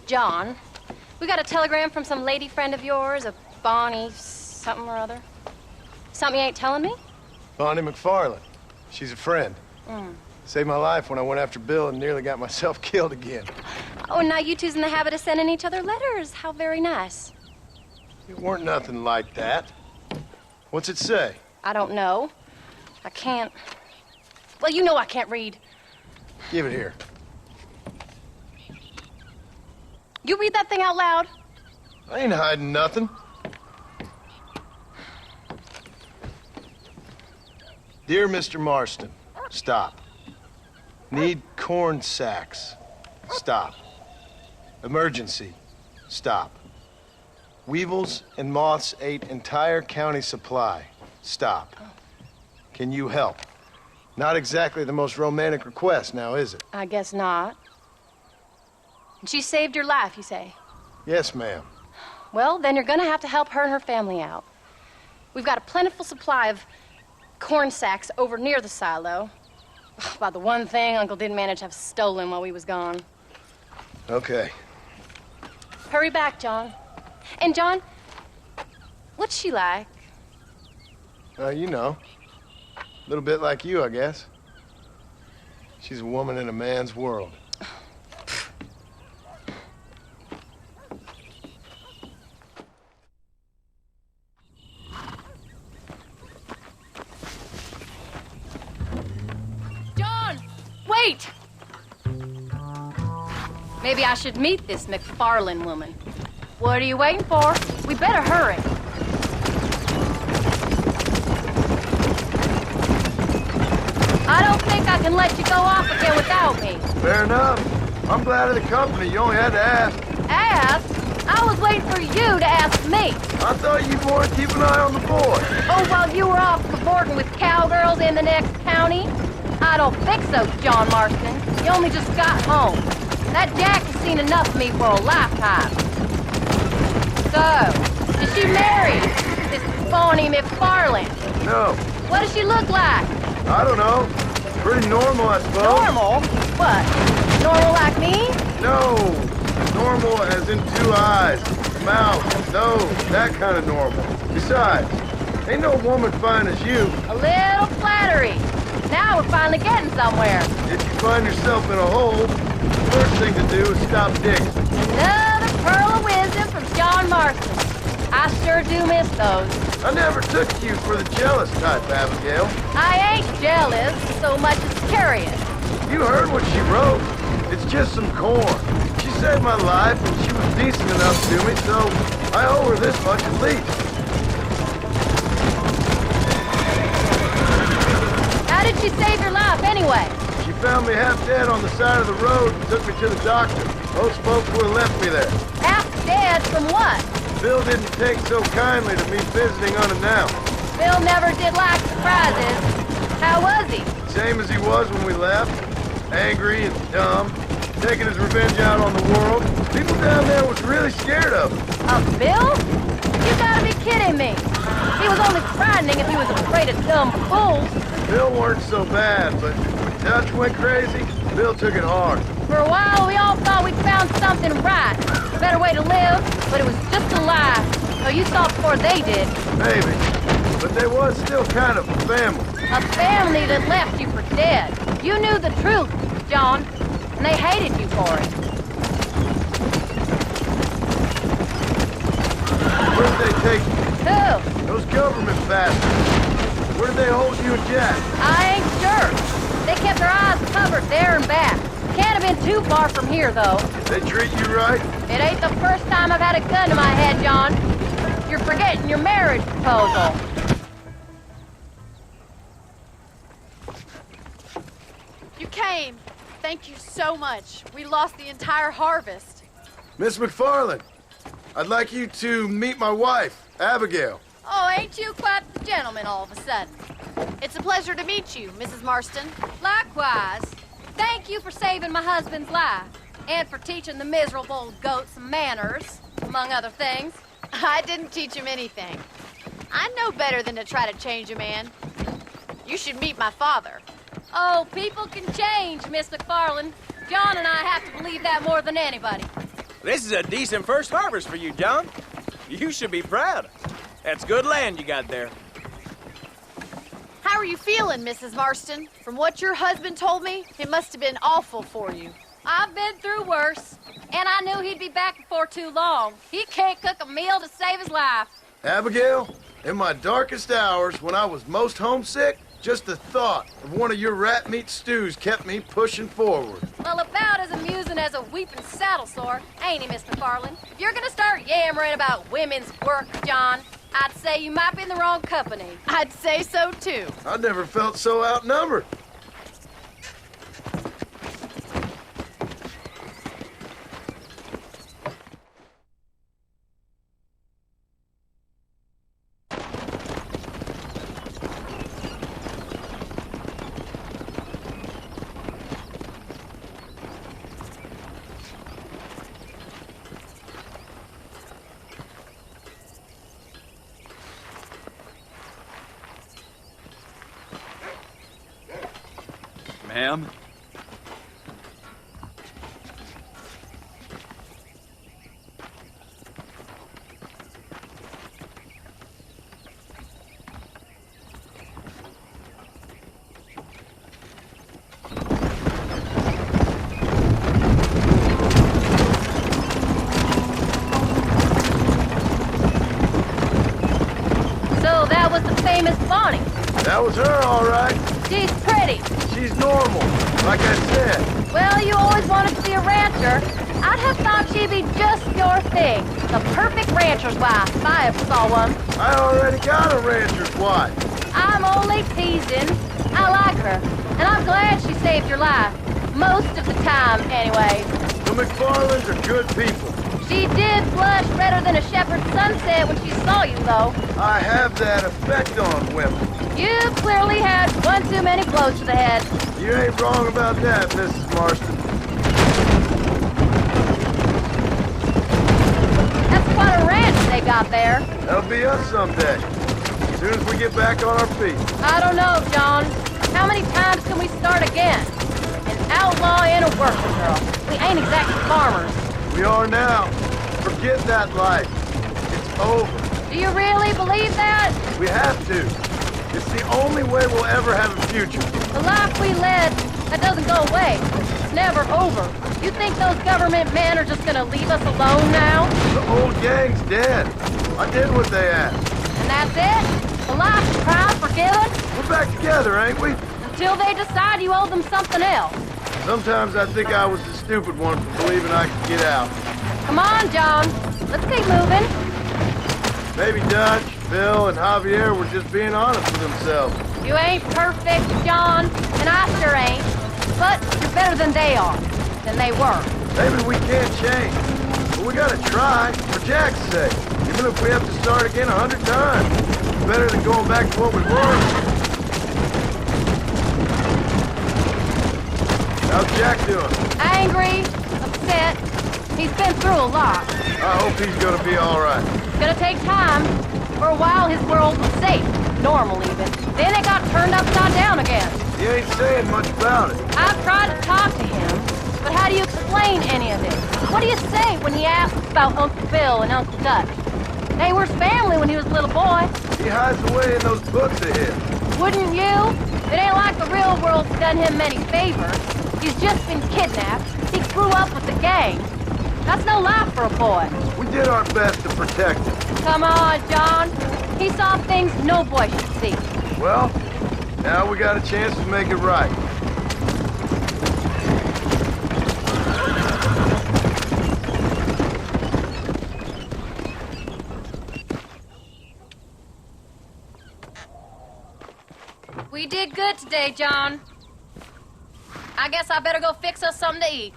John, we got a telegram from some lady friend of yours, a Bonnie something or other. Something you ain't telling me? Bonnie McFarland. She's a friend. Saved my life when I went after Bill and nearly got myself killed again. Oh, and now you two's in the habit of sending each other letters. How very nice. It weren't nothing like that. What's it say? I don't know. I can't... Well, you know I can't read. Give it here. You read that thing out loud? I ain't hiding nothing. Dear Mr. Marston, stop. Need corn sacks. Stop. Emergency. Stop. Weevils and moths ate entire county supply. Stop. Can you help? Not exactly the most romantic request, now is it? I guess not. She saved your life, you say? Yes, ma'am. Well, then you're gonna have to help her and her family out. We've got a plentiful supply of corn sacks over near the silo. About the one thing Uncle didn't manage to have stolen while we was gone. Okay. Hurry back, John. And John, what's she like? You know. A little bit like you, I guess. She's a woman in a man's world. John! Wait! Maybe I should meet this McFarland woman. What are you waiting for? We better hurry. I don't think I can let you go off again without me. Fair enough. I'm glad of the company. You only had to ask. Ask? I was waiting for you to ask me. I thought you'd want to keep an eye on the boy. Oh, while you were off cavorting with cowgirls in the next county? I don't think so, John Marston. You only just got home. That Jack has seen enough of me for a lifetime. So, is she married? This Bonnie McFarland? No. What does she look like? I don't know. Pretty normal, I suppose. Normal? What? Normal like me? No. Normal as in 2 eyes, mouth, nose, that kind of normal. Besides, ain't no woman fine as you. A little flattery. Now we're finally getting somewhere. If you find yourself in a hole, the first thing to do is stop digging. Another pearl of wisdom from John Marston. I sure do miss those. I never took you for the jealous type, Abigail. I ain't jealous so much as curious. You heard what she wrote. It's just some corn. She saved my life, and she was decent enough to me, so I owe her this much at least. How did she save your life anyway? She found me half dead on the side of the road and took me to the doctor. Most folks would have left me there. Half dead from what? Bill didn't take so kindly to me visiting unannounced. Bill never did like surprises. How was he? Same as he was when we left. Angry and dumb. Taking his revenge out on the world. People down there was really scared of him. Of Bill? You gotta be kidding me. He was only frightening if he was afraid of dumb fools. Bill weren't so bad, but when Dutch went crazy, Bill took it hard. For a while, we all thought we'd found something right. A better way to live, but it was just a lie. So you saw it before they did. Maybe. But they was still kind of a family. A family that left you for dead. You knew the truth, John, and they hated you for it. Where did they take you? Who? Those government bastards. Where did they hold you and Jack? I ain't sure. They kept their eyes covered there and back. Can't have been too far from here, though. They treat you right? It ain't the first time I've had a gun to my head, John. You're forgetting your marriage proposal. You came. Thank you so much. We lost the entire harvest. Miss McFarland, I'd like you to meet my wife, Abigail. Oh, ain't you quite the gentleman all of a sudden? It's a pleasure to meet you, Mrs. Marston. Likewise. Thank you for saving my husband's life. And for teaching the miserable goat some manners, among other things. I didn't teach him anything. I know better than to try to change a man. You should meet my father. Oh, people can change, Miss McFarland. John and I have to believe that more than anybody. This is a decent first harvest for you, John. You should be proud. That's good land you got there. How are you feeling, Mrs. Marston? From what your husband told me, it must have been awful for you. I've been through worse, and I knew he'd be back before too long. He can't cook a meal to save his life. Abigail, in my darkest hours, when I was most homesick, just the thought of one of your rat meat stews kept me pushing forward. Well, about as amusing as a weeping saddle sore, ain't he, Mr. Farland? If you're gonna start yammering about women's work, John, I'd say you might be in the wrong company. I'd say so, too. I never felt so outnumbered. Ma'am? So that was the famous Bonnie. That was her, all right. She's pretty. She's normal, like I said. Well, you always wanted to be a rancher. I'd have thought she'd be just your thing. The perfect rancher's wife, if I ever saw one. I already got a rancher's wife. I'm only teasing. I like her, and I'm glad she saved your life. Most of the time, anyway. The McFarlands are good people. She did blush redder than a shepherd's sunset when she saw you, though. I have that effect on women. You clearly had one too many blows to the head. You ain't wrong about that, Mrs. Marston. That's quite a ranch they got there. That'll be us someday. As soon as we get back on our feet. I don't know, John. How many times can we start again? An outlaw and a working girl. We ain't exactly farmers. We are now. Forget that life. It's over. Do you really believe that? We have to. It's the only way we'll ever have a future. The life we led, that doesn't go away. It's never over. You think those government men are just gonna leave us alone now? The old gang's dead. I did what they asked. And that's it? The life, crime, forgiven? We're back together, ain't we? Until they decide you owe them something else. Sometimes I think I was the stupid one for believing I could get out. Come on, John. Let's keep moving. Maybe Dutch, Bill, and Javier were just being honest with themselves. You ain't perfect, John, and I sure ain't. But you're better than they are. Than they were. Maybe we can't change. But we gotta try, for Jack's sake. Even if we have to start again 100 times. It's better than going back to what we were. How's Jack doing? Angry, upset. He's been through a lot. I hope he's gonna be all right. It's gonna take time. For a while, his world was safe. Normal, even. Then it got turned upside down again. He ain't saying much about it. I've tried to talk to him, but how do you explain any of it? What do you say when he asks about Uncle Bill and Uncle Dutch? They were his family when he was a little boy. He hides away in those books of his. Wouldn't you? It ain't like the real world's done him many favors. He's just been kidnapped. He grew up with the gang. That's no life for a boy. We did our best to protect him. Come on, John. He saw things no boy should see. Well, now we got a chance to make it right. We did good today, John. I guess I better go fix us something to eat.